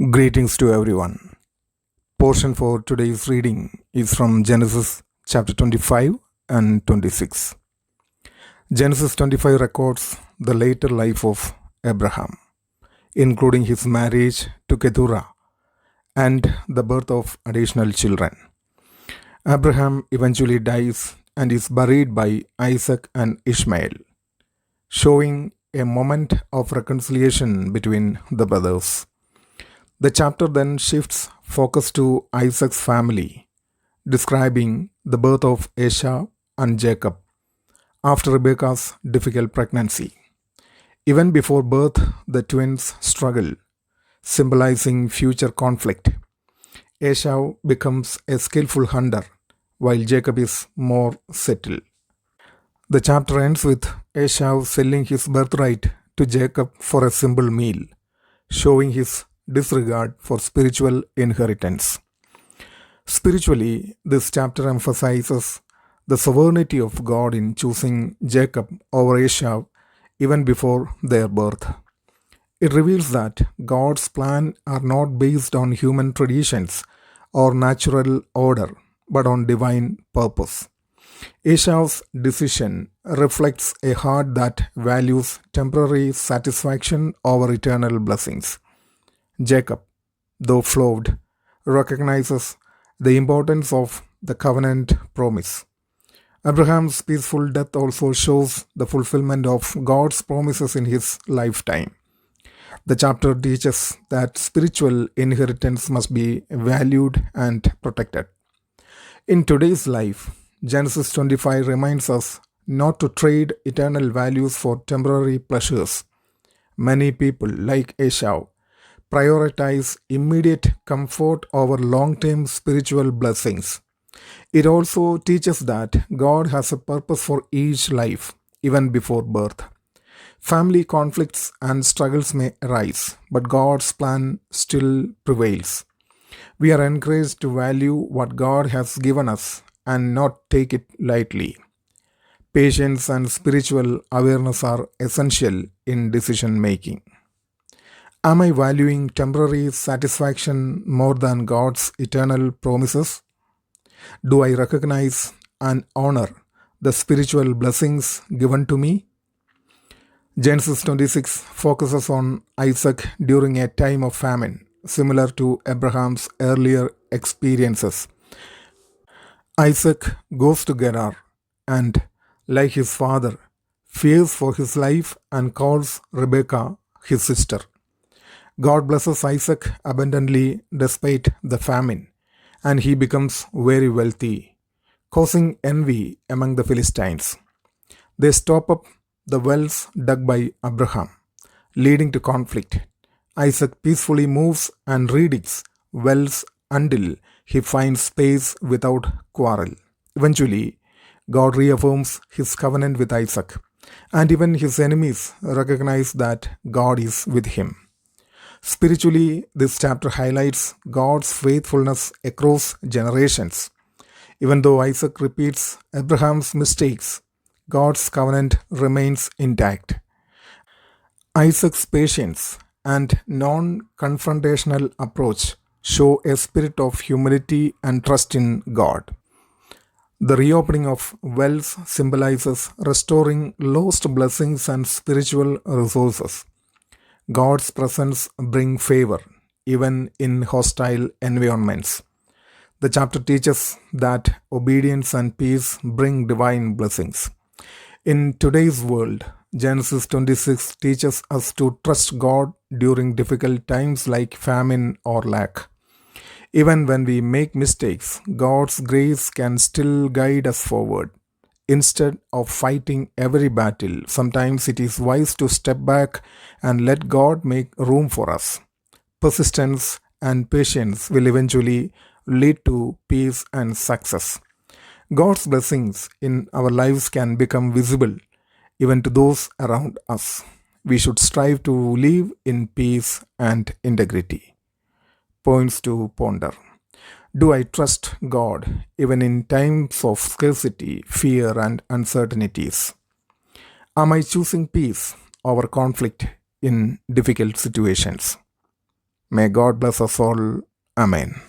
Greetings to everyone. Portion for today's reading is from Genesis chapter 25 and 26. Genesis 25 records the later life of Abraham, including his marriage to Keturah and the birth of additional children. Abraham eventually dies and is buried by Isaac and Ishmael, showing a moment of reconciliation between the brothers. The chapter then shifts focus to Isaac's family, describing the birth of Esau and Jacob after Rebekah's difficult pregnancy. Even before birth, the twins struggle, symbolizing future conflict. Esau becomes a skillful hunter, while Jacob is more settled. The chapter ends with Esau selling his birthright to Jacob for a simple meal, showing his disregard for spiritual inheritance. Spiritually, this chapter emphasizes the sovereignty of God in choosing Jacob over Esau even before their birth. It reveals that God's plans are not based on human traditions or natural order, but on divine purpose. Esau's decision reflects a heart that values temporary satisfaction over eternal blessings. Jacob, though flawed, recognizes the importance of the covenant promise. Abraham's peaceful death also shows the fulfillment of God's promises in his lifetime. The chapter teaches that spiritual inheritance must be valued and protected. In today's life, Genesis 25 reminds us not to trade eternal values for temporary pleasures. Many people, like Esau, prioritize immediate comfort over long term spiritual blessings. It also teaches that God has a purpose for each life, even before birth. Family conflicts and struggles may arise, but God's plan still prevails. We are encouraged to value what God has given us and not take it lightly. Patience and spiritual awareness are essential in decision making. Am I valuing temporary satisfaction more than God's eternal promises? Do I recognize and honor the spiritual blessings given to me? Genesis 26 focuses on Isaac during a time of famine, similar to Abraham's earlier experiences. Isaac goes to Gerar and, like his father, fears for his life and calls Rebekah his sister. God blesses Isaac abundantly despite the famine, and he becomes very wealthy, causing envy among the Philistines. They stop up the wells dug by Abraham, leading to conflict. Isaac peacefully moves and redigs wells until he finds space without quarrel. Eventually, God reaffirms his covenant with Isaac, and even his enemies recognize that God is with him. Spiritually, this chapter highlights God's faithfulness across generations. Even though Isaac repeats Abraham's mistakes, God's covenant remains intact. Isaac's patience and non confrontational approach show a spirit of humility and trust in God. The reopening of wells symbolizes restoring lost blessings and spiritual resources. God's presence brings favor even in hostile environments. The chapter teaches that obedience and peace bring divine blessings. In today's world, Genesis 26 teaches us to trust God during difficult times like famine or lack. Even when we make mistakes, God's grace can still guide us forward. Instead of fighting every battle, sometimes it is wise to step back and let God make room for us. Persistence and patience will eventually lead to peace and success. God's blessings in our lives can become visible even to those around us. We should strive to live in peace and integrity. Points to ponder. Do I trust God even in times of scarcity, fear, and uncertainties? Am I choosing peace over conflict in difficult situations? May God bless us all. Amen.